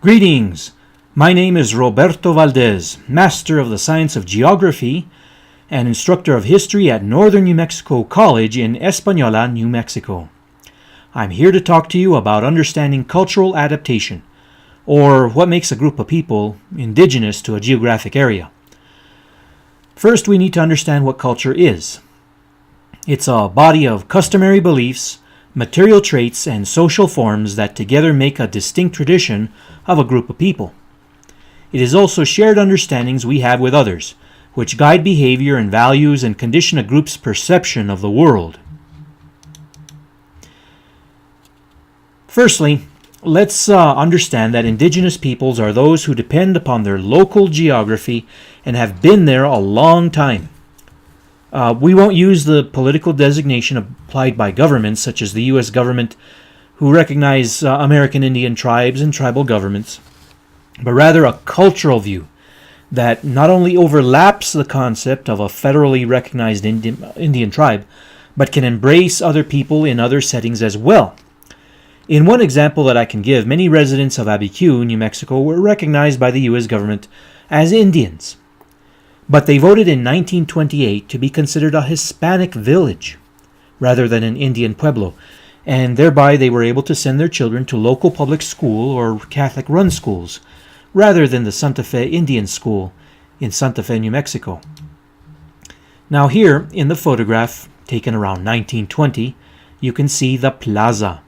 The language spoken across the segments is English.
Greetings! My name is Roberto Valdez, Master of the Science of Geography and Instructor of History at Northern New Mexico College in Española, New Mexico. I'm here to talk to you about understanding cultural adaptation, or what makes a group of people indigenous to a geographic area. First, we need to understand what culture is. It's a body of customary beliefs, material traits, and social forms that together make a distinct tradition of a group of people. It is also shared understandings we have with others, which guide behavior and values and condition a group's perception of the world. Firstly, let's understand that indigenous peoples are those who depend upon their local geography and have been there a long time. We won't use the political designation applied by governments such as the U.S. government, who recognize American Indian tribes and tribal governments, but rather a cultural view that not only overlaps the concept of a federally recognized Indian tribe, but can embrace other people in other settings as well. In one example that I can give, many residents of Abiquiu, New Mexico, were recognized by the U.S. government as Indians. But they voted in 1928 to be considered a Hispanic village rather than an Indian pueblo, and thereby they were able to send their children to local public school or Catholic-run schools rather than the Santa Fe Indian School in Santa Fe, New Mexico. Now here, in the photograph taken around 1920, you can see the plaza.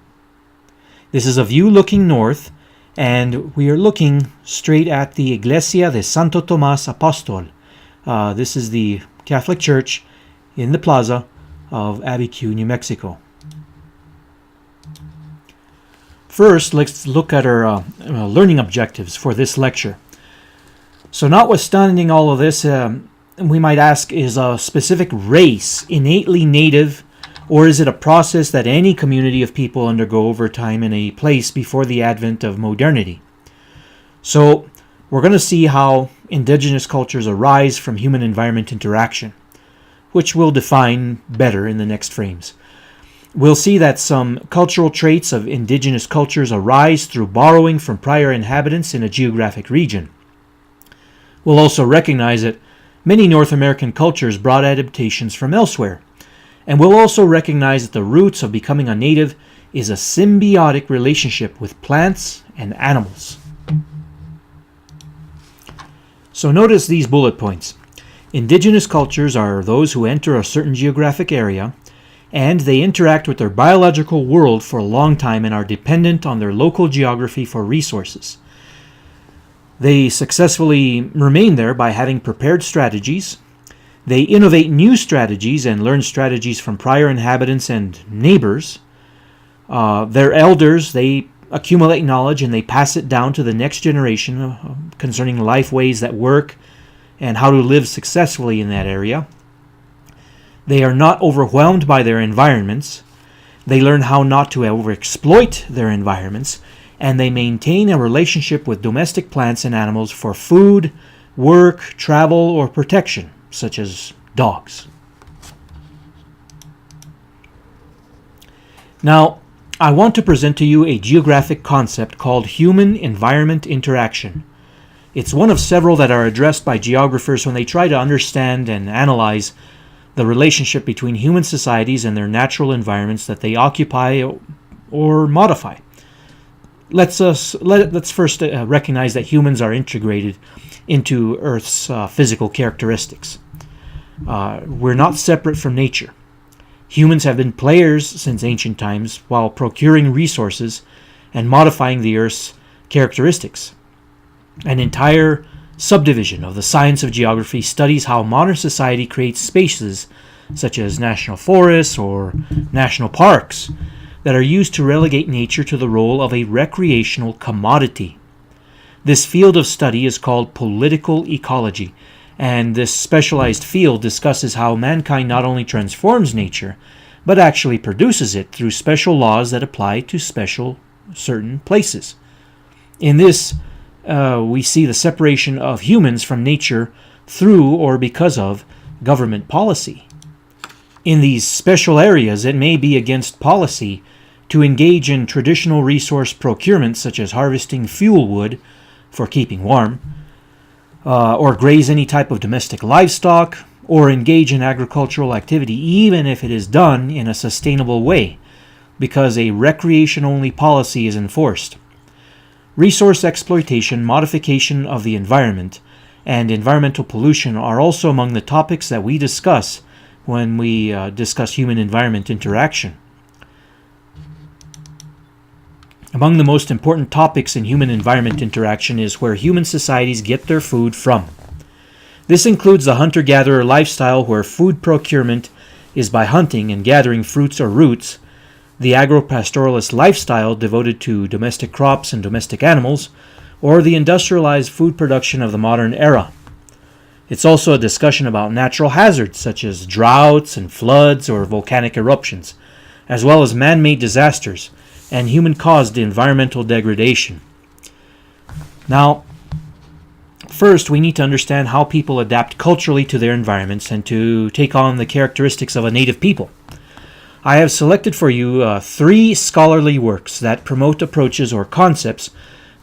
This is a view looking north, and we are looking straight at the Iglesia de Santo Tomás Apóstol. This is the Catholic Church in the plaza of Abiquiu, New Mexico. First, let's look at our learning objectives for this lecture. So notwithstanding all of this, we might ask, is a specific race innately native, or is it a process that any community of people undergo over time in a place before the advent of modernity? So we're going to see how indigenous cultures arise from human-environment interaction, which we'll define better in the next frames. We'll see that some cultural traits of indigenous cultures arise through borrowing from prior inhabitants in a geographic region. We'll also recognize that many North American cultures brought adaptations from elsewhere, and we'll also recognize that the roots of becoming a native is a symbiotic relationship with plants and animals. So notice these bullet points. Indigenous cultures are those who enter a certain geographic area, and they interact with their biological world for a long time and are dependent on their local geography for resources. They successfully remain there by having prepared strategies. They innovate new strategies and learn strategies from prior inhabitants and neighbors. Their elders, they accumulate knowledge and they pass it down to the next generation concerning life ways that work and how to live successfully in that area. They are not overwhelmed by their environments. They learn how not to overexploit their environments, and they maintain a relationship with domestic plants and animals for food, work, travel, or protection, such as dogs. Now, I want to present to you a geographic concept called human-environment interaction. It's one of several that are addressed by geographers when they try to understand and analyze the relationship between human societies and their natural environments that they occupy or modify. Let's first recognize that humans are integrated into Earth's physical characteristics. We're not separate from nature. Humans have been players since ancient times while procuring resources and modifying the Earth's characteristics. An entire subdivision of the science of geography studies how modern society creates spaces such as national forests or national parks that are used to relegate nature to the role of a recreational commodity. This field of study is called political ecology, and this specialized field discusses how mankind not only transforms nature, but actually produces it through special laws that apply to certain places. In this, we see the separation of humans from nature through or because of government policy. In these special areas, it may be against policy to engage in traditional resource procurement such as harvesting fuel wood for keeping warm, or graze any type of domestic livestock, or engage in agricultural activity even if it is done in a sustainable way, because a recreation-only policy is enforced. Resource exploitation, modification of the environment, and environmental pollution are also among the topics that we discuss when we discuss human-environment interaction. Among the most important topics in human-environment interaction is where human societies get their food from. This includes the hunter-gatherer lifestyle, where food procurement is by hunting and gathering fruits or roots, the agro-pastoralist lifestyle devoted to domestic crops and domestic animals, or the industrialized food production of the modern era. It's also a discussion about natural hazards such as droughts and floods or volcanic eruptions, as well as man-made disasters and human-caused environmental degradation. Now, first, we need to understand how people adapt culturally to their environments and to take on the characteristics of a native people. I have selected for you 3 scholarly works that promote approaches or concepts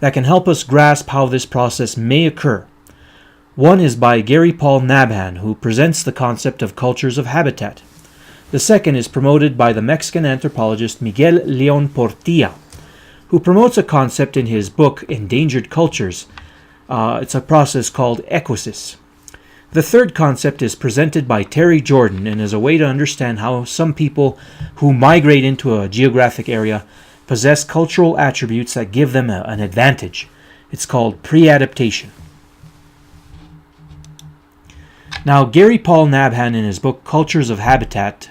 that can help us grasp how this process may occur. One is by Gary Paul Nabhan, who presents the concept of cultures of habitat. The second is promoted by the Mexican anthropologist Miguel León Portilla, who promotes a concept in his book Endangered Cultures. It's a process called ecosis. The third concept is presented by Terry Jordan and is a way to understand how some people who migrate into a geographic area possess cultural attributes that give them an advantage. It's called pre-adaptation. Now, Gary Paul Nabhan in his book Cultures of Habitat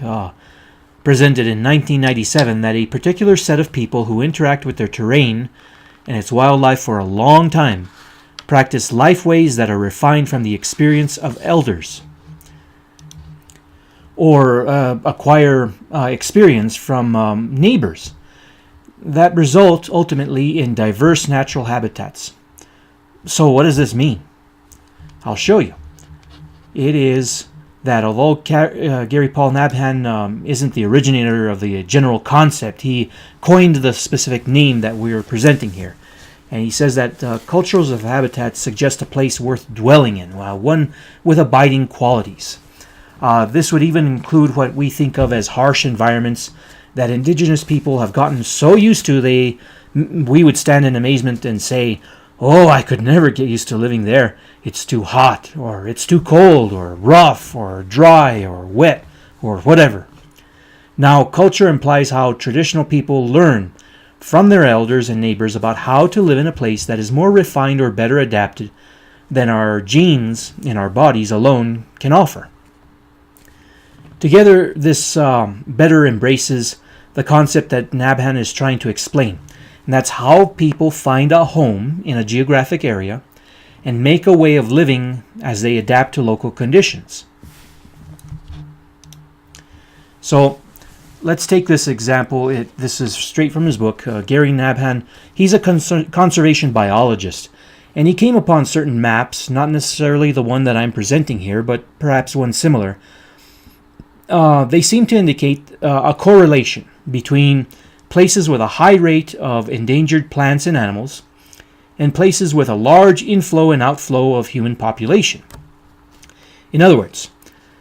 presented in 1997 that a particular set of people who interact with their terrain and its wildlife for a long time practice lifeways that are refined from the experience of elders, or acquire experience from neighbors that result ultimately in diverse natural habitats. So what does this mean? I'll show you. It is that although Gary Paul Nabhan isn't the originator of the general concept, he coined the specific name that we're presenting here. And he says that cultures of habitat suggest a place worth dwelling in, one with abiding qualities. This would even include what we think of as harsh environments that indigenous people have gotten so used to we would stand in amazement and say, "Oh, I could never get used to living there. It's too hot, or it's too cold, or rough, or dry, or wet, or whatever." Now, culture implies how traditional people learn from their elders and neighbors about how to live in a place that is more refined or better adapted than our genes in our bodies alone can offer. Together, this better embraces the concept that Nabhan is trying to explain, and that's how people find a home in a geographic area and make a way of living as they adapt to local conditions. So, let's take this example. This is straight from his book. Gary Nabhan, he's a conservation biologist, and he came upon certain maps, not necessarily the one that I'm presenting here, but perhaps one similar. They seem to indicate a correlation between places with a high rate of endangered plants and animals and places with a large inflow and outflow of human population. In other words,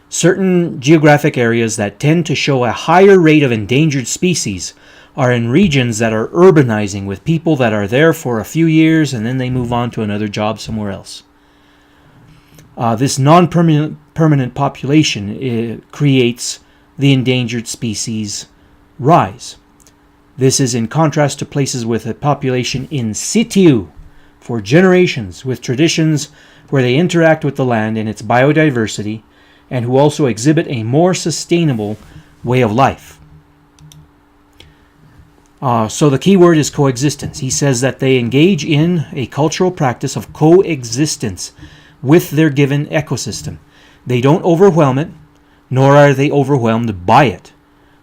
certain geographic areas that tend to show a higher rate of endangered species are in regions that are urbanizing, with people that are there for a few years and then they move on to another job somewhere else. This non-permanent population creates the endangered species rise. This is in contrast to places with a population in situ for generations, with traditions where they interact with the land and its biodiversity, and who also exhibit a more sustainable way of life. So the key word is coexistence. He says that they engage in a cultural practice of coexistence with their given ecosystem. They don't overwhelm it, nor are they overwhelmed by it.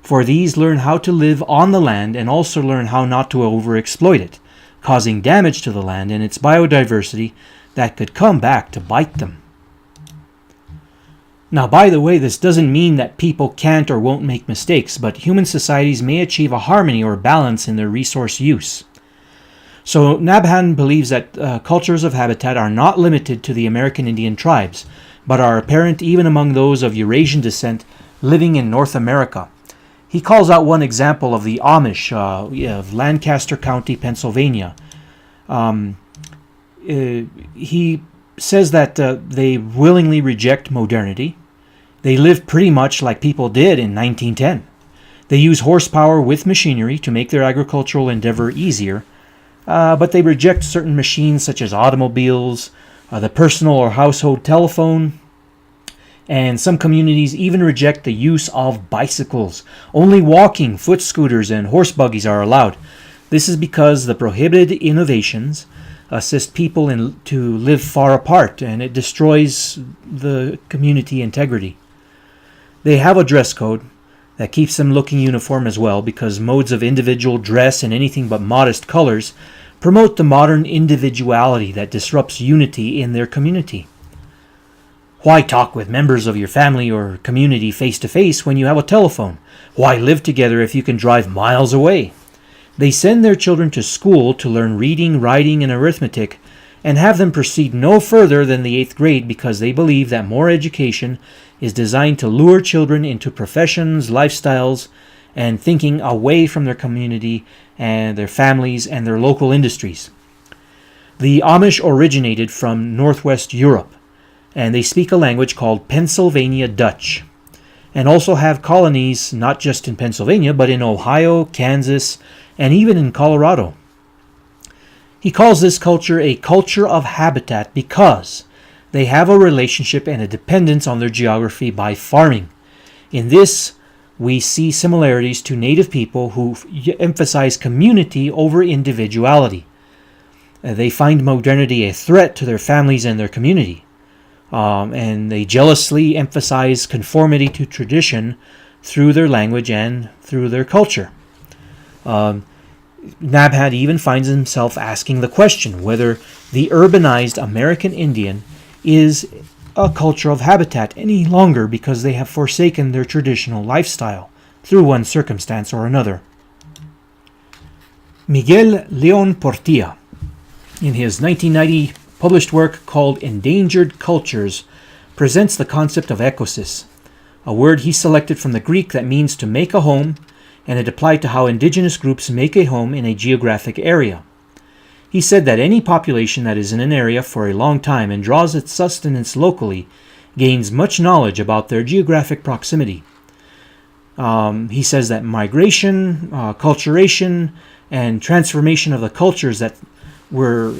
For these learn how to live on the land and also learn how not to overexploit it, causing damage to the land and its biodiversity that could come back to bite them. Now, by the way, this doesn't mean that people can't or won't make mistakes, but human societies may achieve a harmony or balance in their resource use. So Nabhan believes that cultures of habitat are not limited to the American Indian tribes, but are apparent even among those of Eurasian descent living in North America. He calls out one example of the Amish of Lancaster County, Pennsylvania. He says that they willingly reject modernity. They live pretty much like people did in 1910. They use horsepower with machinery to make their agricultural endeavor easier, but they reject certain machines such as automobiles, the personal or household telephone, and some communities even reject the use of bicycles. Only walking, foot scooters, and horse buggies are allowed. This is because the prohibited innovations assist people to live far apart, and it destroys the community integrity. They have a dress code that keeps them looking uniform as well, because modes of individual dress in anything but modest colors promote the modern individuality that disrupts unity in their community. Why talk with members of your family or community face to face when you have a telephone? Why live together if you can drive miles away? They send their children to school to learn reading, writing, and arithmetic, and have them proceed no further than the 8th grade because they believe that more education is designed to lure children into professions, lifestyles, and thinking away from their community and their families and their local industries. The Amish originated from Northwest Europe, and they speak a language called Pennsylvania Dutch, and also have colonies not just in Pennsylvania, but in Ohio, Kansas, and even in Colorado. He calls this culture a culture of habitat because they have a relationship and a dependence on their geography by farming. In this, we see similarities to native people who emphasize community over individuality. They find modernity a threat to their families and their community. And they jealously emphasize conformity to tradition through their language and through their culture. Nabhan even finds himself asking the question whether the urbanized American Indian is a culture of habitat any longer because they have forsaken their traditional lifestyle through one circumstance or another. Miguel Leon Portilla, in his 1990 published work called Endangered Cultures, presents the concept of ecosis, a word he selected from the Greek that means to make a home, and it applied to how indigenous groups make a home in a geographic area. He said that any population that is in an area for a long time and draws its sustenance locally gains much knowledge about their geographic proximity. He says that migration, culturation, and transformation of the cultures that were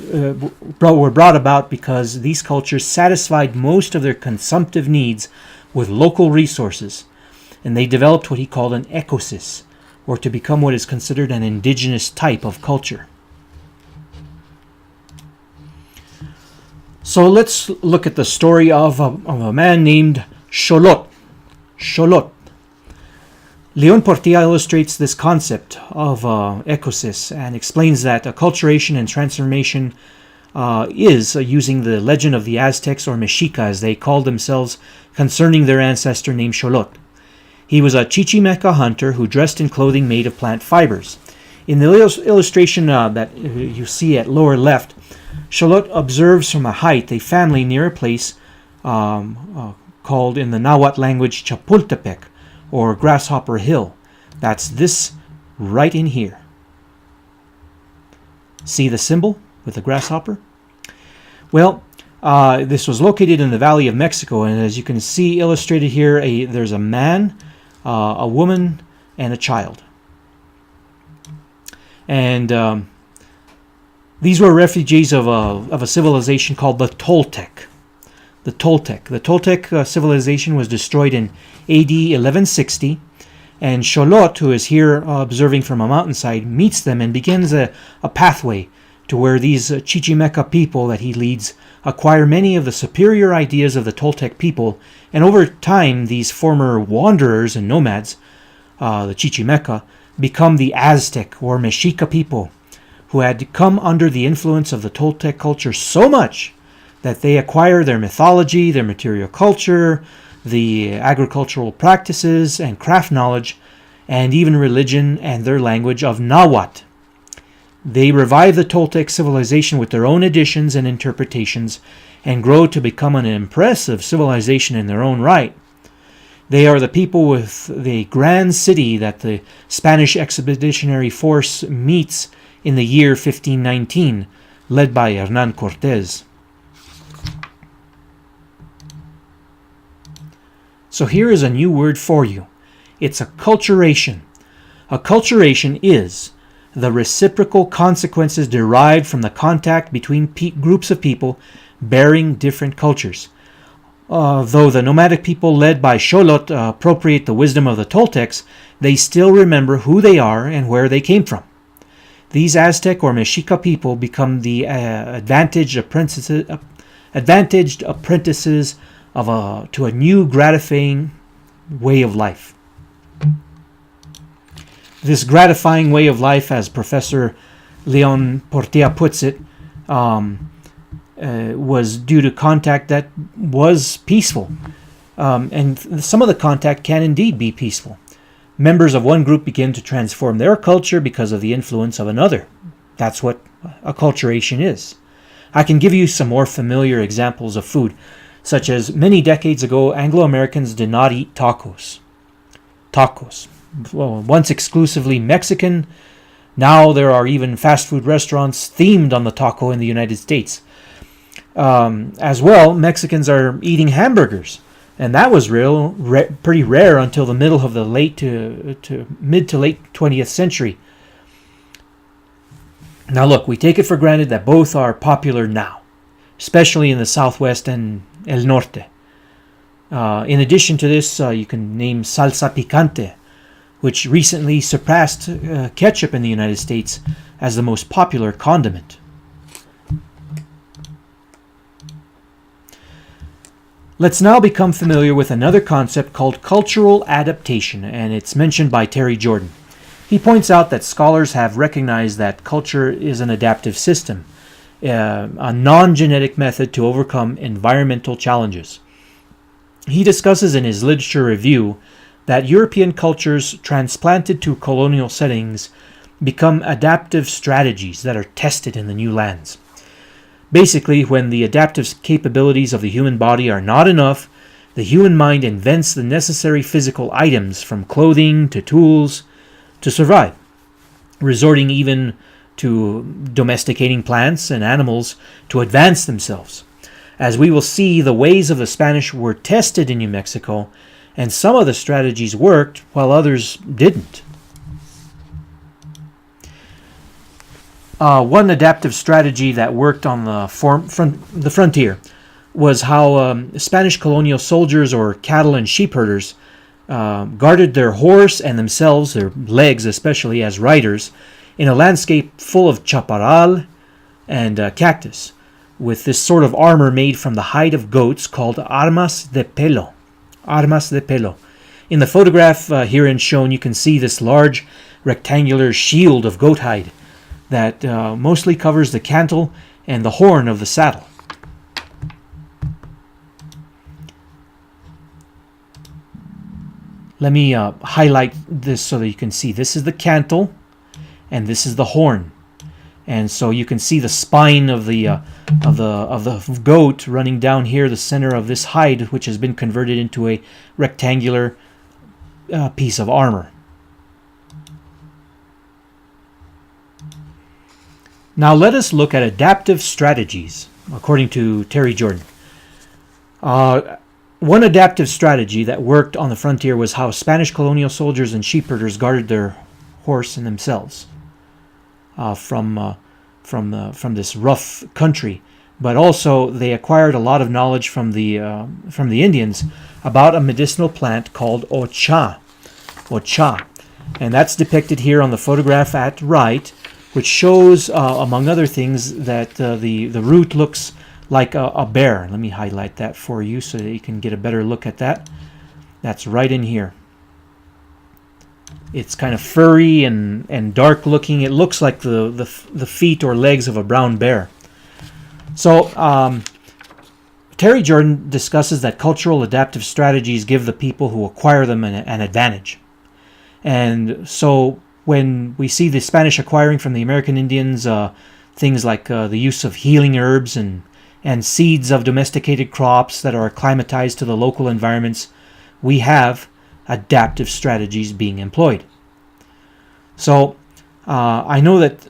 brought about because these cultures satisfied most of their consumptive needs with local resources, and they developed what he called an ecosis, or to become what is considered an indigenous type of culture. So let's look at the story of a man named Xolotl. Xolotl. Leon Portilla illustrates this concept of ecosis and explains that acculturation and transformation is using the legend of the Aztecs, or Mexica as they called themselves, concerning their ancestor named Xolotl. He was a Chichimeca hunter who dressed in clothing made of plant fibers. In the illustration that you see at lower left, Xolotl observes from a height a family near a place called in the Nahuatl language Chapultepec, or Grasshopper Hill. That's this right in here. See the symbol with the grasshopper? Well, this was located in the Valley of Mexico, and as you can see illustrated here, there's a man, a woman, and a child. And these were refugees of a civilization called the Toltec. The Toltec civilization was destroyed in AD 1160, and Xolotl, who is here observing from a mountainside, meets them and begins a pathway to where these Chichimeca people that he leads acquire many of the superior ideas of the Toltec people, and over time these former wanderers and nomads, the Chichimeca, become the Aztec or Mexica people, who had come under the influence of the Toltec culture so much that they acquire their mythology, their material culture, the agricultural practices and craft knowledge, and even religion and their language of Nahuatl. They revive the Toltec civilization with their own additions and interpretations and grow to become an impressive civilization in their own right. They are the people with the grand city that the Spanish expeditionary force meets in the year 1519, led by Hernán Cortés. So here is a new word for you. It's acculturation. Acculturation is the reciprocal consequences derived from the contact between groups of people bearing different cultures. Though the nomadic people led by Xolotl appropriate the wisdom of the Toltecs, they still remember who they are and where they came from. These Aztec or Mexica people become the advantaged apprentices to a new gratifying way of life. This gratifying way of life, as Professor Leon Portilla puts it, was due to contact that was peaceful. And some of the contact can indeed be peaceful. Members of one group begin to transform their culture because of the influence of another. That's what acculturation is. I can give you some more familiar examples of food, such as many decades ago, Anglo-Americans did not eat tacos. Well, once exclusively Mexican, now there are even fast food restaurants themed on the taco in the United States. As well, Mexicans are eating hamburgers, and that was pretty rare until the middle of the mid to late 20th century. Now look, we take it for granted that both are popular now, especially in the Southwest and El Norte. In addition to this, you can name salsa picante, which recently surpassed ketchup in the United States as the most popular condiment. Let's now become familiar with another concept called cultural adaptation, and it's mentioned by Terry Jordan. He points out that scholars have recognized that culture is an adaptive system, a non-genetic method to overcome environmental challenges. He discusses in his literature review that European cultures transplanted to colonial settings become adaptive strategies that are tested in the new lands. Basically, when the adaptive capabilities of the human body are not enough, the human mind invents the necessary physical items, from clothing to tools, to survive, resorting even to domesticating plants and animals to advance themselves. As we will see, the ways of the Spanish were tested in New Mexico, and some of the strategies worked while others didn't. One adaptive strategy that worked on the frontier was how Spanish colonial soldiers or cattle and sheep herders guarded their horse and themselves, their legs especially, as riders in a landscape full of chaparral and cactus, with this sort of armor made from the hide of goats called armas de pelo. Armas de pelo. In the photograph herein shown, you can see this large rectangular shield of goat hide that mostly covers the cantle and the horn of the saddle. Let me highlight this so that you can see. This is the cantle, and this is the horn, and so you can see the spine of the goat running down here, the center of this hide, which has been converted into a rectangular piece of armor. Now let us look at adaptive strategies, according to Terry Jordan. One adaptive strategy that worked on the frontier was how Spanish colonial soldiers and sheep herders guarded their horse and themselves from this rough country. But also they acquired a lot of knowledge from the Indians about a medicinal plant called ocha, and that's depicted here on the photograph at right, which shows, among other things, that the root looks like a bear. Let me highlight that for you so that you can get a better look at that. That's right in here. It's kind of furry and dark looking. It looks like the feet or legs of a brown bear. So Terry Jordan discusses that cultural adaptive strategies give the people who acquire them an advantage. And so when we see the Spanish acquiring from the American Indians things like the use of healing herbs and seeds of domesticated crops that are acclimatized to the local environments, we have adaptive strategies being employed. So I know that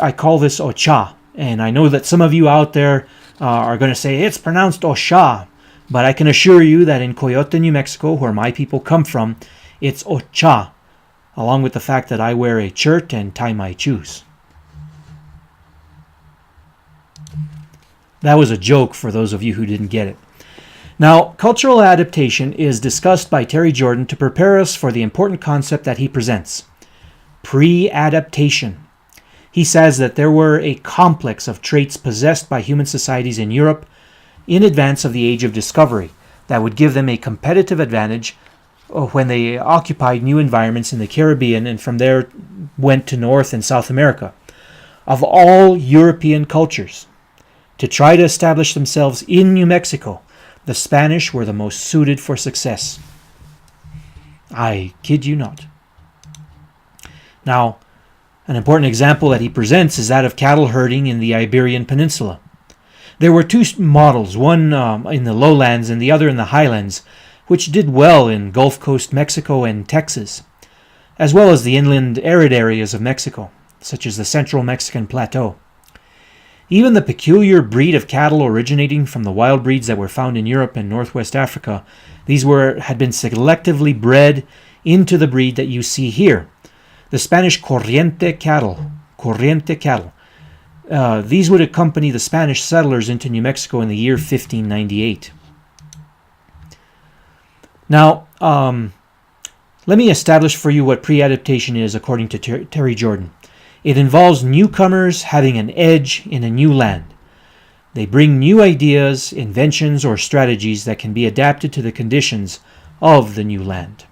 I call this Ocha, and I know that some of you out there are going to say it's pronounced Osha, but I can assure you that in Coyote, New Mexico, where my people come from, it's Ocha, along with the fact that I wear a shirt and tie my shoes. That was a joke for those of you who didn't get it. Now, cultural adaptation is discussed by Terry Jordan to prepare us for the important concept that he presents: pre-adaptation. He says that there were a complex of traits possessed by human societies in Europe in advance of the Age of Discovery that would give them a competitive advantage when they occupied new environments in the Caribbean and from there went to North and South America. Of all European cultures, to try to establish themselves in New Mexico, the Spanish were the most suited for success. I kid you not. Now, an important example that he presents is that of cattle herding in the Iberian Peninsula. There were two models, one in the lowlands and the other in the highlands, which did well in Gulf Coast Mexico and Texas, as well as the inland arid areas of Mexico, such as the Central Mexican Plateau. Even the peculiar breed of cattle originating from the wild breeds that were found in Europe and Northwest Africa, these had been selectively bred into the breed that you see here, the Spanish Corriente cattle. These would accompany the Spanish settlers into New Mexico in the year 1598. Now, let me establish for you what pre-adaptation is according to Terry Jordan. It involves newcomers having an edge in a new land. They bring new ideas, inventions, or strategies that can be adapted to the conditions of the new land.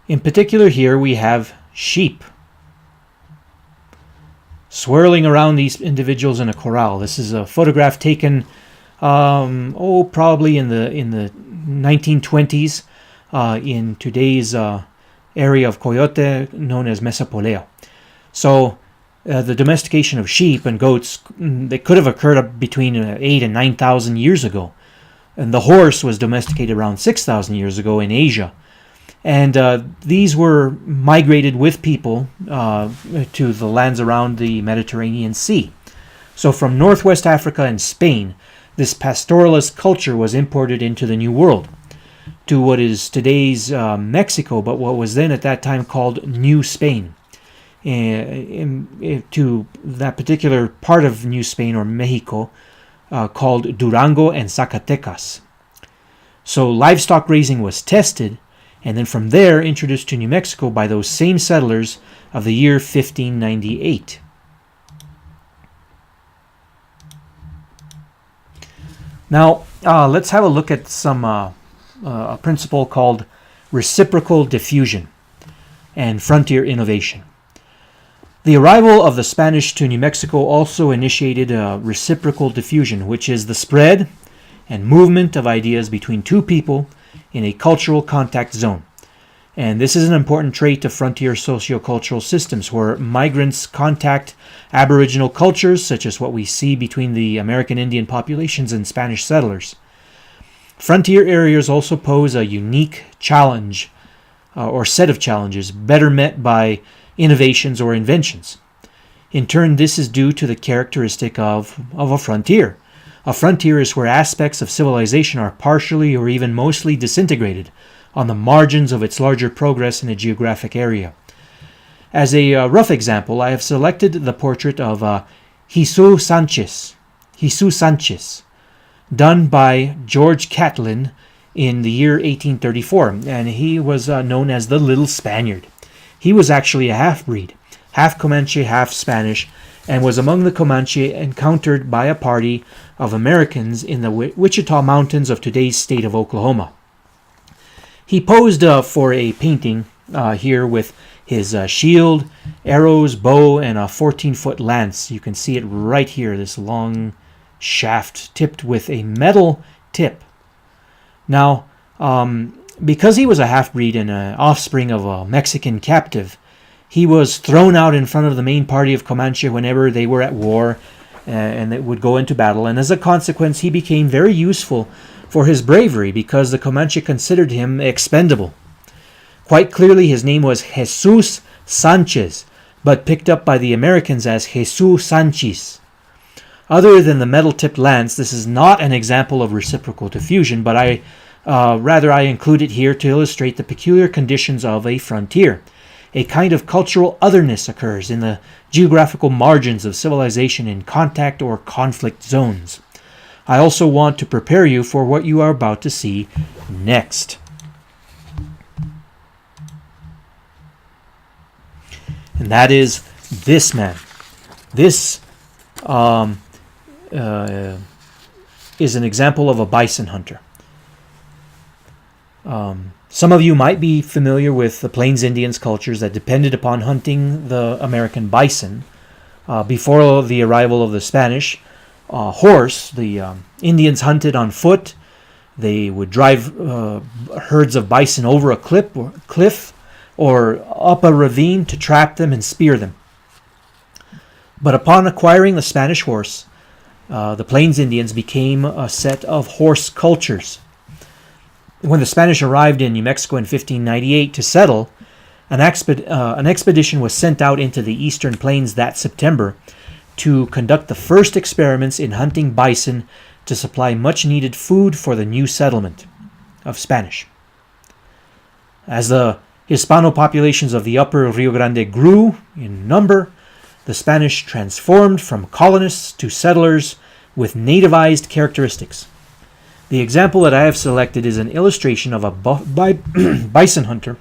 In particular, here we have sheep swirling around these individuals in a corral. This is a photograph taken, probably in the 1920s in today's area of Coyote known as Mesopoleo. So the domestication of sheep and goats, they could have occurred between 8,000 and 9,000 years ago. And the horse was domesticated around 6,000 years ago in Asia. And these were migrated with people to the lands around the Mediterranean Sea. So from Northwest Africa and Spain, this pastoralist culture was imported into the New World, to what is today's Mexico, but what was then at that time called New Spain, to that particular part of New Spain, or Mexico, called Durango and Zacatecas. So livestock raising was tested, and then from there introduced to New Mexico by those same settlers of the year 1598. Now, let's have a look at some a principle called reciprocal diffusion and frontier innovation. The arrival of the Spanish to New Mexico also initiated reciprocal diffusion, which is the spread and movement of ideas between two people in a cultural contact zone. And this is an important trait of frontier sociocultural systems where migrants contact aboriginal cultures, such as what we see between the American Indian populations and Spanish settlers. Frontier areas also pose a unique challenge or set of challenges better met by innovations or inventions. In turn, this is due to the characteristic of a frontier. A frontier is where aspects of civilization are partially or even mostly disintegrated on the margins of its larger progress in a geographic area. As a rough example, I have selected the portrait of Jesus Sanchez, done by George Catlin in the year 1834, and he was known as the Little Spaniard. He was actually a half-breed, half Comanche, half Spanish, and was among the Comanche encountered by a party of Americans in the Wichita Mountains of today's state of Oklahoma. He posed for a painting here with his shield, arrows, bow, and a 14-foot lance. You can see it right here, this long shaft tipped with a metal tip. Now, because he was a half-breed and an offspring of a Mexican captive, he was thrown out in front of the main party of Comanche whenever they were at war and they would go into battle. And as a consequence, he became very useful for his bravery because the Comanche considered him expendable. Quite clearly, his name was Jesus Sanchez, but picked up by the Americans as Jesus Sanchez. Other than the metal-tipped lance, this is not an example of reciprocal diffusion, but I include it here to illustrate the peculiar conditions of a frontier. A kind of cultural otherness occurs in the geographical margins of civilization in contact or conflict zones. I also want to prepare you for what you are about to see next. And that is this man. This is an example of a bison hunter. Some of you might be familiar with the Plains Indians cultures that depended upon hunting the American bison. Before the arrival of the Spanish, horse, the Indians hunted on foot. They would drive herds of bison over a cliff or up a ravine to trap them and spear them. But upon acquiring the Spanish horse, the Plains Indians became a set of horse cultures. When the Spanish arrived in New Mexico in 1598 to settle, an expedition was sent out into the eastern plains that September to conduct the first experiments in hunting bison to supply much-needed food for the new settlement of Spanish. As the Hispano populations of the upper Rio Grande grew in number, the Spanish transformed from colonists to settlers with nativized characteristics. The example that I have selected is an illustration of a bison hunter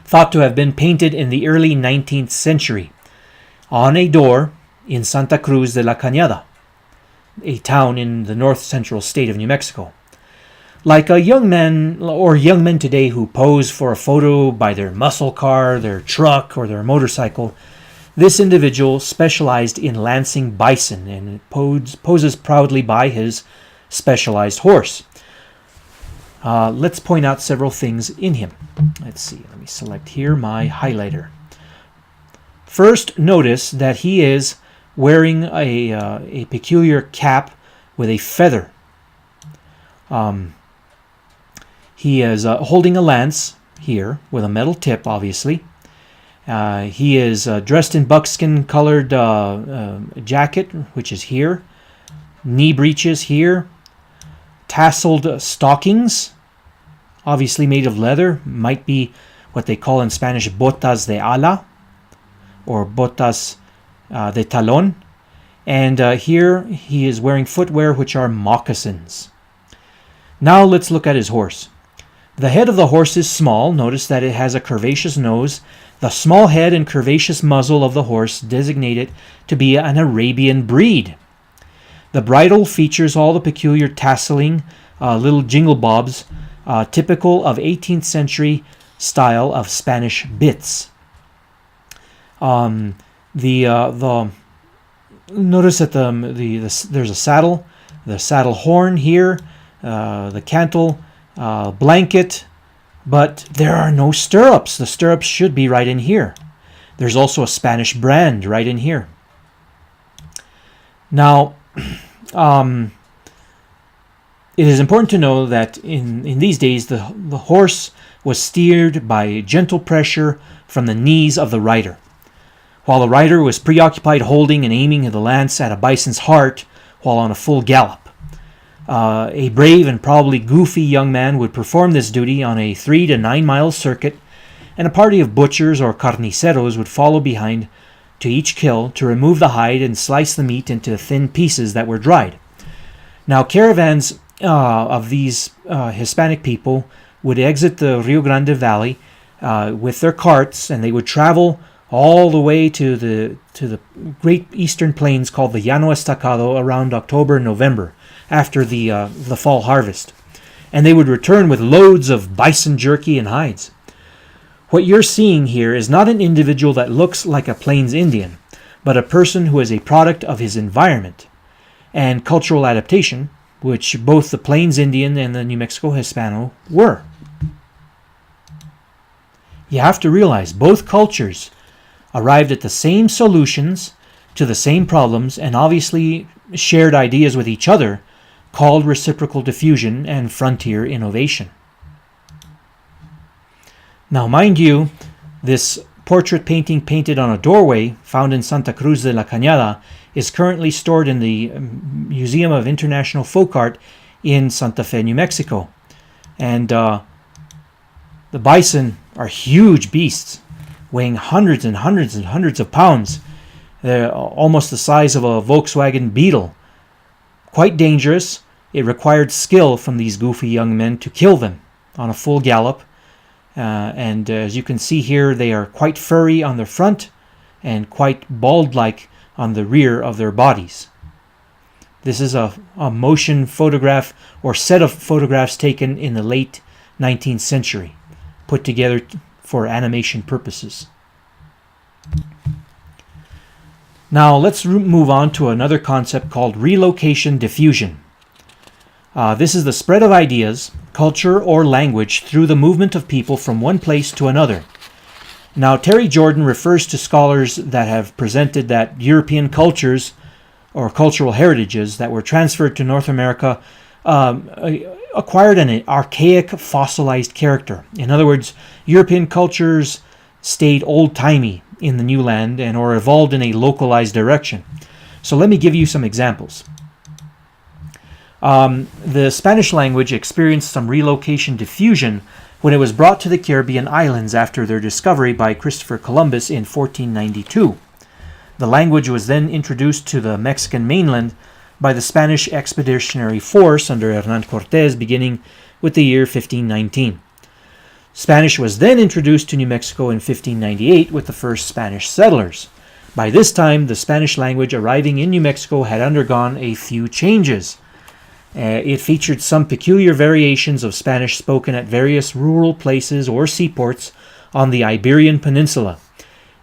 thought to have been painted in the early 19th century on a door in Santa Cruz de la Cañada, a town in the north-central state of New Mexico. Like a young man or young men today who pose for a photo by their muscle car, their truck, or their motorcycle, this individual specialized in lancing bison and poses proudly by his specialized horse. Let's point out several things in him. Let's see. Let me select here my highlighter. First, notice that he is wearing a peculiar cap with a feather. He is holding a lance here with a metal tip, obviously. He is dressed in buckskin-colored jacket, which is here. Knee breeches here. Tasseled stockings, obviously made of leather, might be what they call in Spanish botas de ala or botas de talon. And here he is wearing footwear which are moccasins. Now let's look at his horse. The head of the horse is small. Notice that it has a curvaceous nose. The small head and curvaceous muzzle of the horse designate it to be an Arabian breed. The bridle features all the peculiar tasseling, little jingle bobs, typical of 18th century style of Spanish bits. Notice that there's a saddle, the saddle horn here, the cantle blanket, but there are no stirrups. The stirrups should be right in here. There's also a Spanish brand right in here. Now, it is important to know that in these days the horse was steered by gentle pressure from the knees of the rider. While the rider was preoccupied holding and aiming the lance at a bison's heart while on a full gallop. A brave and probably goofy young man would perform this duty on a 3 to 9 mile circuit, and a party of butchers or carniceros would follow behind to each kill to remove the hide and slice the meat into thin pieces that were dried. Now, caravans of these Hispanic people would exit the Rio Grande Valley with their carts, and they would travel all the way to the great eastern plains called the Llano Estacado around October and November after the fall harvest. And they would return with loads of bison jerky and hides. What you're seeing here is not an individual that looks like a Plains Indian, but a person who is a product of his environment. And cultural adaptation, which both the Plains Indian and the New Mexico Hispano were. You have to realize both cultures arrived at the same solutions to the same problems and obviously shared ideas with each other, called reciprocal diffusion and frontier innovation. Now, mind you, this portrait painting painted on a doorway found in Santa Cruz de la Cañada is currently stored in the Museum of International Folk Art in Santa Fe, New Mexico. And the bison are huge beasts, weighing hundreds and hundreds and hundreds of pounds. They're almost the size of a Volkswagen Beetle. Quite dangerous. It required skill from these goofy young men to kill them on a full gallop. And as you can see here, they are quite furry on the front and quite bald-like on the rear of their bodies. This is a motion photograph or set of photographs taken in the late 19th century, put together for animation purposes. Now let's move on to another concept called relocation diffusion. This is the spread of ideas, culture, or language through the movement of people from one place to another. Now, Terry Jordan refers to scholars that have presented that European cultures or cultural heritages that were transferred to North America acquired an archaic fossilized character. In other words, European cultures stayed old-timey in the new land and or evolved in a localized direction. So let me give you some examples. The Spanish language experienced some relocation diffusion when it was brought to the Caribbean islands after their discovery by Christopher Columbus in 1492. The language was then introduced to the Mexican mainland by the Spanish Expeditionary Force under Hernán Cortés beginning with the year 1519. Spanish was then introduced to New Mexico in 1598 with the first Spanish settlers. By this time, the Spanish language arriving in New Mexico had undergone a few changes. It featured some peculiar variations of Spanish spoken at various rural places or seaports on the Iberian Peninsula.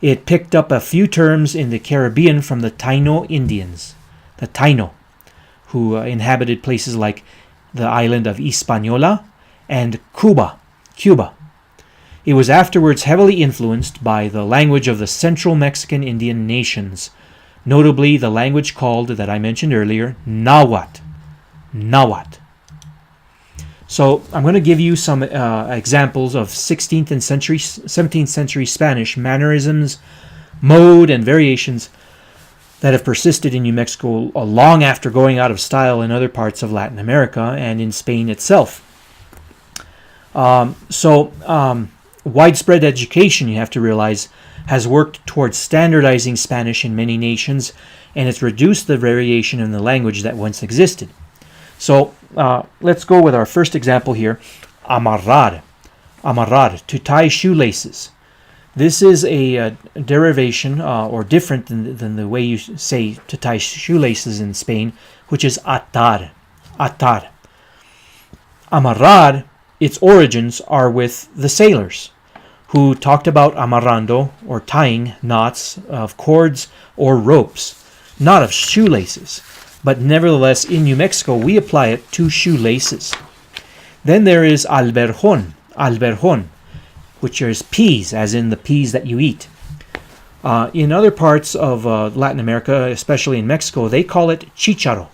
It picked up a few terms in the Caribbean from the Taino Indians, the Taino, who inhabited places like the island of Hispaniola and Cuba. It was afterwards heavily influenced by the language of the Central Mexican Indian nations, notably the language called, that I mentioned earlier, Nahuatl. So I'm going to give you some examples of 16th and 17th century Spanish mannerisms, mode, and variations that have persisted in New Mexico long after going out of style in other parts of Latin America and in Spain itself. Widespread education, you have to realize, has worked towards standardizing Spanish in many nations, and it's reduced the variation in the language that once existed. So let's go with our first example here, amarrar, to tie shoelaces. This is a derivation or different than the way you say to tie shoelaces in Spain, which is atar. Amarrar, its origins are with the sailors, who talked about amarrando, or tying knots of cords or ropes, not of shoelaces. But nevertheless, in New Mexico, we apply it to shoelaces. Then there is alberjón, which is peas, as in the peas that you eat. In other parts of Latin America, especially in Mexico, they call it chicharo.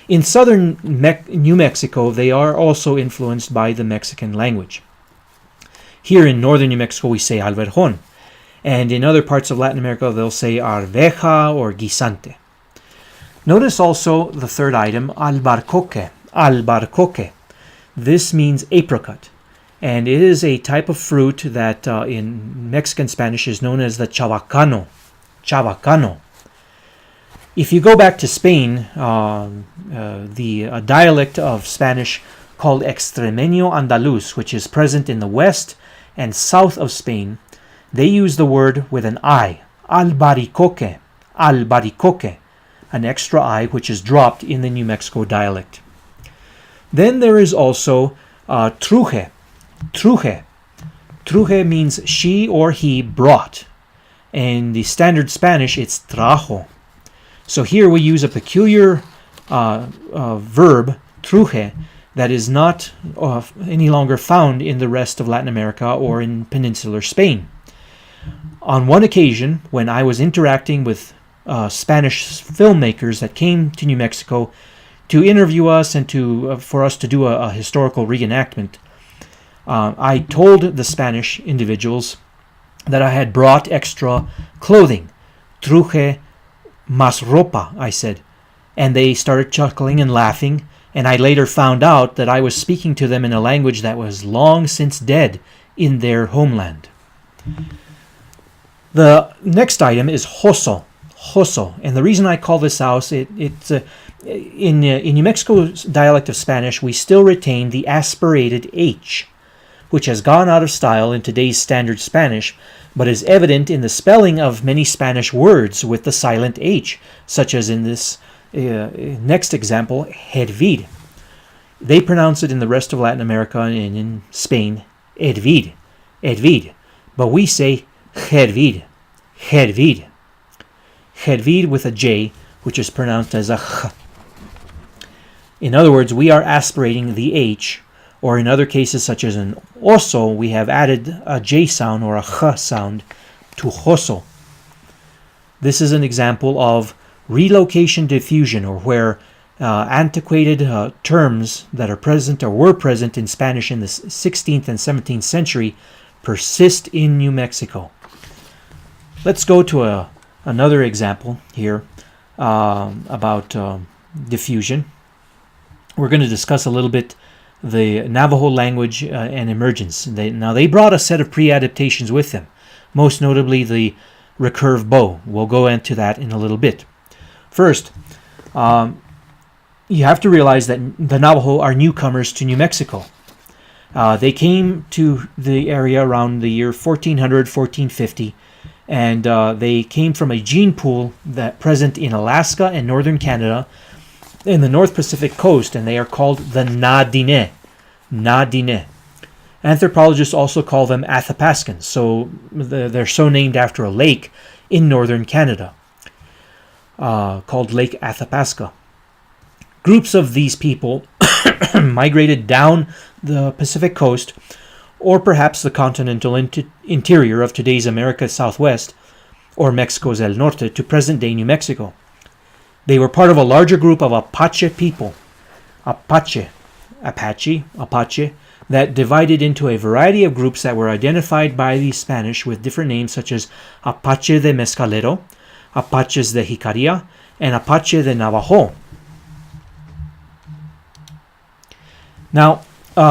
In southern New Mexico, they are also influenced by the Mexican language. Here in northern New Mexico, we say alberjón. And in other parts of Latin America, they'll say arveja or guisante. Notice also the third item, albarcoque. This means apricot, and it is a type of fruit that in Mexican Spanish is known as the chabacano. If you go back to Spain, the dialect of Spanish called Extremeño Andaluz, which is present in the west and south of Spain, they use the word with an I, albaricoque, an extra I which is dropped in the New Mexico dialect. Then there is also truje. Truje means she or he brought. In the standard Spanish, it's trajo. So here we use a peculiar verb, truje, that is not any longer found in the rest of Latin America or in peninsular Spain. On one occasion, when I was interacting with Spanish filmmakers that came to New Mexico to interview us and for us to do a historical reenactment, I told the Spanish individuals that I had brought extra clothing. Truje más ropa, I said. And they started chuckling and laughing, and I later found out that I was speaking to them in a language that was long since dead in their homeland. The next item is hoso. Hoso. And the reason I call this out, in New Mexico's dialect of Spanish, we still retain the aspirated H, which has gone out of style in today's standard Spanish, but is evident in the spelling of many Spanish words with the silent H, such as in this next example, hervir. They pronounce it in the rest of Latin America and in Spain, hervir, hervir, but we say hervir, hervir. Hervir with a J, which is pronounced as a H. In other words, we are aspirating the H, or in other cases such as in oso, we have added a J sound or a H sound to hoso. This is an example of relocation diffusion, or where antiquated terms that are present or were present in Spanish in the 16th and 17th century persist in New Mexico. Let's go to another example here about diffusion. We're going to discuss a little bit the Navajo language and emergence. They brought a set of pre-adaptations with them, most notably the recurve bow. We'll go into that in a little bit. First, you have to realize that the Navajo are newcomers to New Mexico. They came to the area around the year 1400, 1450, and they came from a gene pool that present in Alaska and northern Canada in the North Pacific coast, and they are called the Na-Dene. Na-Dene. Anthropologists also call them Athapaskans, so they're so named after a lake in northern Canada called Lake Athapaska. Groups of these people migrated down the Pacific coast, or perhaps the continental interior of today's America's Southwest, or Mexico's El Norte, to present-day New Mexico. They were part of a larger group of Apache people, Apache, that divided into a variety of groups that were identified by the Spanish with different names such as Apache de Mescalero, Apaches de Jicaria, and Apache de Navajo. Now,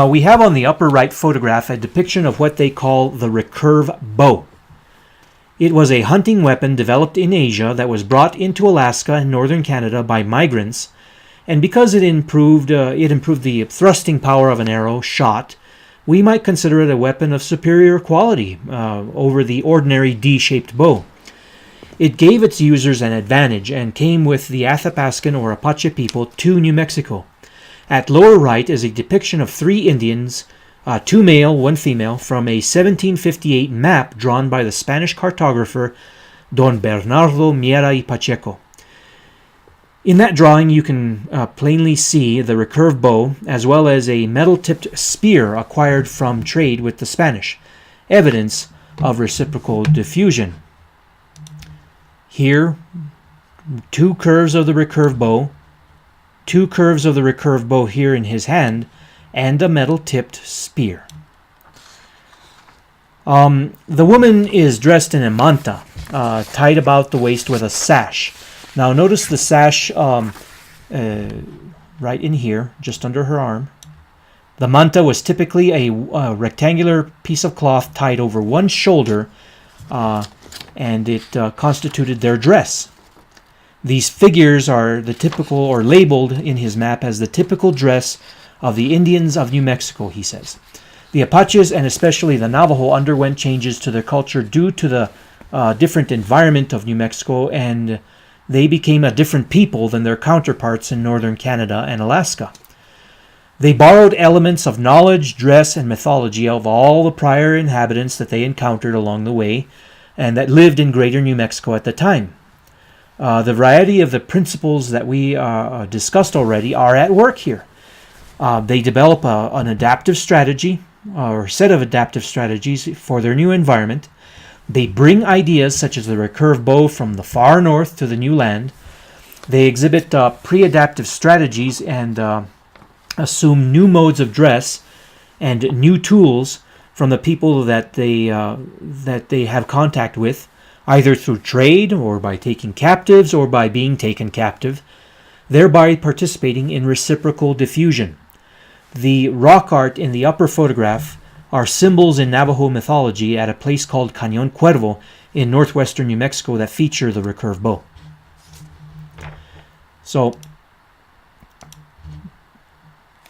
we have on the upper right photograph a depiction of what they call the recurve bow. It was a hunting weapon developed in Asia that was brought into Alaska and northern Canada by migrants, and because it improved the thrusting power of an arrow shot, we might consider it a weapon of superior quality over the ordinary D-shaped bow. It gave its users an advantage and came with the Athapascan or Apache people to New Mexico. At lower right is a depiction of 3 Indians, 2 male, 1 female, from a 1758 map drawn by the Spanish cartographer Don Bernardo Miera y Pacheco. In that drawing, you can plainly see the recurve bow as well as a metal-tipped spear acquired from trade with the Spanish, evidence of reciprocal diffusion. Here, 2 curves of the recurve bow, 2 curves of the recurve bow here in his hand, and a metal-tipped spear. The woman is dressed in a manta, tied about the waist with a sash. Now notice the sash right in here, just under her arm. The manta was typically a rectangular piece of cloth tied over one shoulder, and it constituted their dress. These figures are the typical, or labeled in his map as the typical dress of the Indians of New Mexico, he says. The Apaches, and especially the Navajo, underwent changes to their culture due to the different environment of New Mexico, and they became a different people than their counterparts in northern Canada and Alaska. They borrowed elements of knowledge, dress, and mythology of all the prior inhabitants that they encountered along the way and that lived in greater New Mexico at the time. The variety of the principles that we discussed already are at work here. They develop an adaptive strategy or set of adaptive strategies for their new environment. They bring ideas such as the recurve bow from the far north to the new land. They exhibit pre-adaptive strategies and assume new modes of dress and new tools from the people that they have contact with, either through trade or by taking captives or by being taken captive, thereby participating in reciprocal diffusion. The rock art in the upper photograph are symbols in Navajo mythology at a place called Cañon Cuervo in northwestern New Mexico that feature the recurve bow. So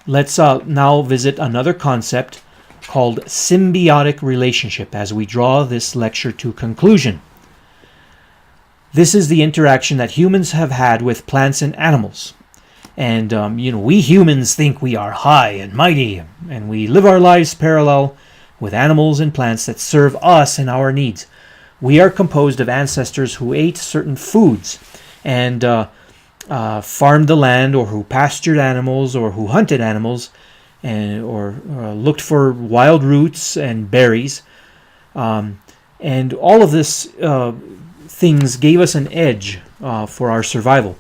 let's now visit another concept called symbiotic relationship as we draw this lecture to conclusion. This is the interaction that humans have had with plants and animals. And, we humans think we are high and mighty, and we live our lives parallel with animals and plants that serve us and our needs. We are composed of ancestors who ate certain foods and farmed the land, or who pastured animals, or who hunted animals, or looked for wild roots and berries. And all of this things gave us an edge for our survival.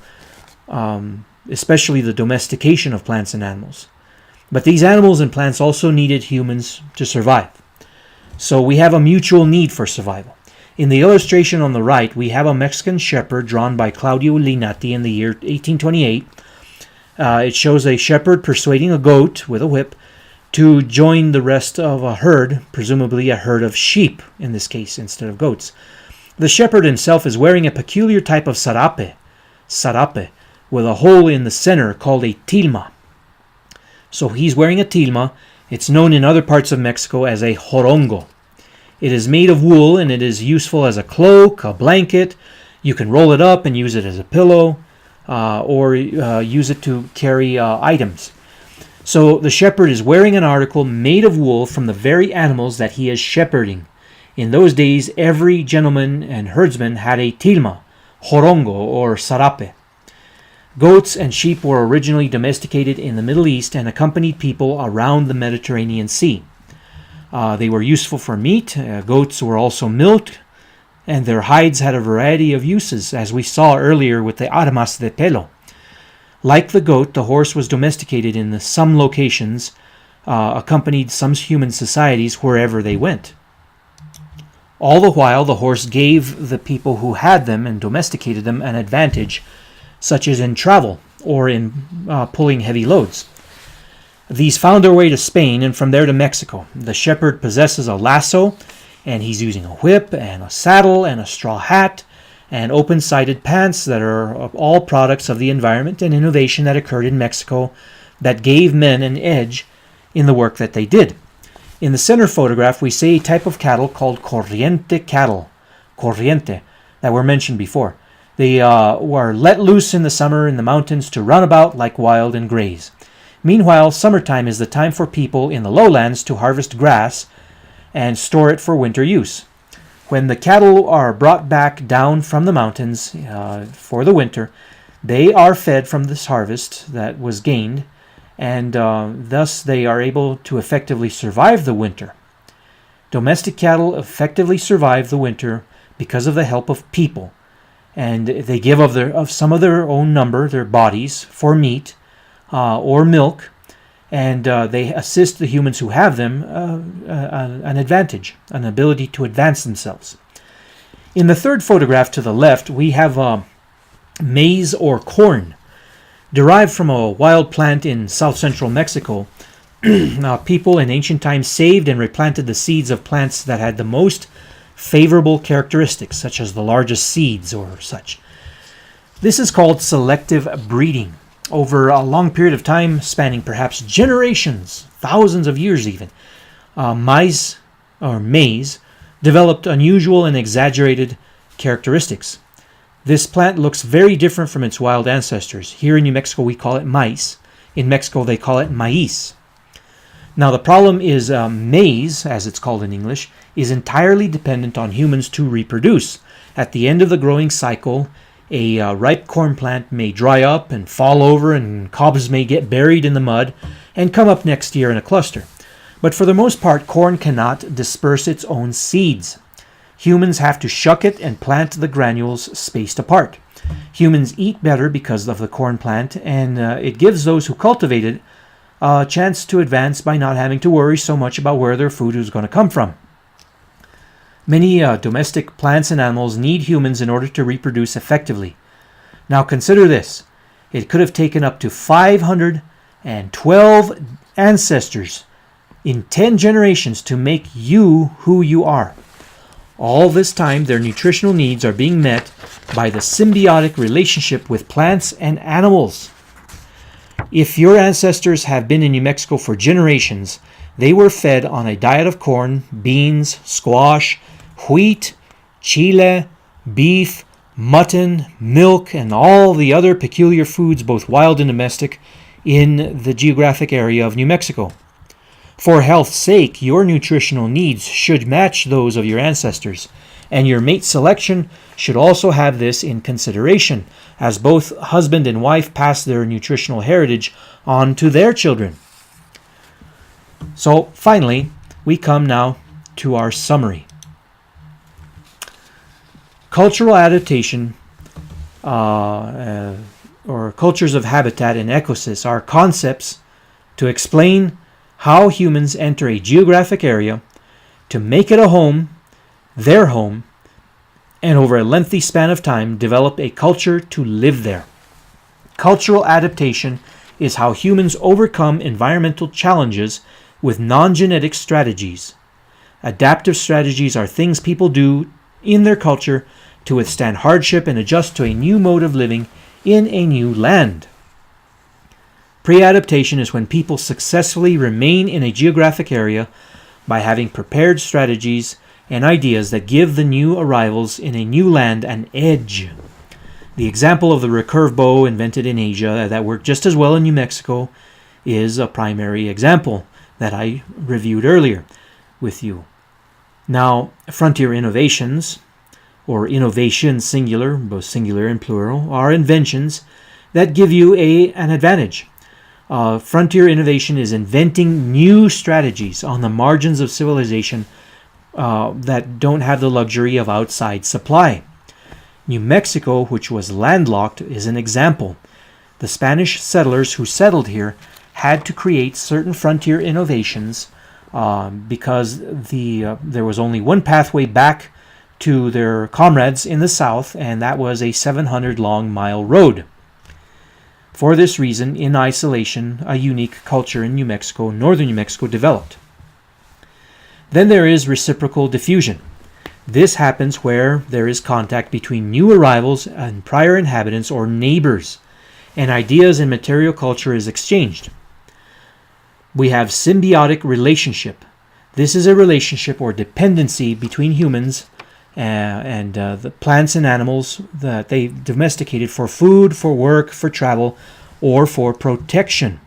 Especially the domestication of plants and animals. But these animals and plants also needed humans to survive. So we have a mutual need for survival. In the illustration on the right, we have a Mexican shepherd drawn by Claudio Linati in the year 1828. It shows a shepherd persuading a goat with a whip to join the rest of a herd, presumably a herd of sheep in this case, instead of goats. The shepherd himself is wearing a peculiar type of sarape, with a hole in the center called a tilma. So he's wearing a tilma. It's known in other parts of Mexico as a jorongo. It is made of wool and it is useful as a cloak, a blanket. You can roll it up and use it as a pillow or use it to carry items. So the shepherd is wearing an article made of wool from the very animals that he is shepherding. In those days, every gentleman and herdsman had a tilma, jorongo or sarape. Goats and sheep were originally domesticated in the Middle East and accompanied people around the Mediterranean Sea. They were useful for meat. Goats were also milked, and their hides had a variety of uses, as we saw earlier with the armas de pelo. Like the goat, the horse was domesticated in some locations, accompanied some human societies wherever they went. All the while, the horse gave the people who had them and domesticated them an advantage, such as in travel or in pulling heavy loads. These found their way to Spain and from there to Mexico. The shepherd possesses a lasso, and he's using a whip and a saddle and a straw hat and open-sided pants that are all products of the environment and innovation that occurred in Mexico that gave men an edge in the work that they did. In the center photograph, we see a type of cattle called corriente cattle, that were mentioned before. They were let loose in the summer in the mountains to run about like wild and graze. Meanwhile, summertime is the time for people in the lowlands to harvest grass and store it for winter use. When the cattle are brought back down from the mountains for the winter, they are fed from this harvest that was gained, and thus they are able to effectively survive the winter. Domestic cattle effectively survive the winter because of the help of people. And they give of some of their own number, their bodies, for meat or milk, and they assist the humans who have them an advantage, an ability to advance themselves. In the third photograph to the left, we have maize or corn, derived from a wild plant in south-central Mexico. People in ancient times saved and replanted the seeds of plants that had the most favorable characteristics, such as the largest seeds or such. This is called selective breeding. Over a long period of time, spanning perhaps generations, thousands of years even, maize developed unusual and exaggerated characteristics. This plant looks very different from its wild ancestors. Here in New Mexico, we call it maíz. In Mexico, they call it maíz. Now, the problem is maize, as it's called in English, is entirely dependent on humans to reproduce. At the end of the growing cycle, a ripe corn plant may dry up and fall over, and cobs may get buried in the mud and come up next year in a cluster. But for the most part, corn cannot disperse its own seeds. Humans have to shuck it and plant the granules spaced apart. Humans eat better because of the corn plant, and it gives those who cultivate it a chance to advance by not having to worry so much about where their food is going to come from. Many domestic plants and animals need humans in order to reproduce effectively. Now consider this. It could have taken up to 512 ancestors in 10 generations to make you who you are. All this time, their nutritional needs are being met by the symbiotic relationship with plants and animals. If your ancestors have been in New Mexico for generations, they were fed on a diet of corn, beans, squash, wheat, chile, beef, mutton, milk, and all the other peculiar foods, both wild and domestic, in the geographic area of New Mexico. For health's sake, your nutritional needs should match those of your ancestors, and your mate selection should also have this in consideration, as both husband and wife pass their nutritional heritage on to their children. So finally, we come now to our summary. Cultural adaptation, or cultures of habitat and ecosys, are concepts to explain how humans enter a geographic area to make it a home, their home, and over a lengthy span of time develop a culture to live there. Cultural adaptation is how humans overcome environmental challenges with non-genetic strategies. Adaptive strategies are things people do in their culture to withstand hardship and adjust to a new mode of living in a new land. Pre-adaptation is when people successfully remain in a geographic area by having prepared strategies and ideas that give the new arrivals in a new land an edge. The example of the recurve bow invented in Asia that worked just as well in New Mexico is a primary example that I reviewed earlier with you. Now, frontier innovations, or innovation singular, both singular and plural, are inventions that give you an advantage. Frontier innovation is inventing new strategies on the margins of civilization that don't have the luxury of outside supply. New Mexico, which was landlocked, is an example. The Spanish settlers who settled here had to create certain frontier innovations because there was only one pathway back to their comrades in the south, and that was a 700-long-mile road. For this reason, in isolation, a unique culture in New Mexico, northern New Mexico, developed. Then there is reciprocal diffusion. This happens where there is contact between new arrivals and prior inhabitants or neighbors, and ideas and material culture is exchanged. We have symbiotic relationship. This is a relationship or dependency between humans and the plants and animals that they domesticated for food, for work, for travel, or for protection.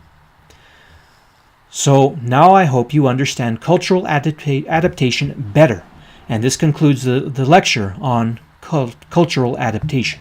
So now I hope you understand cultural adaptation better. And this concludes the lecture on cultural adaptation.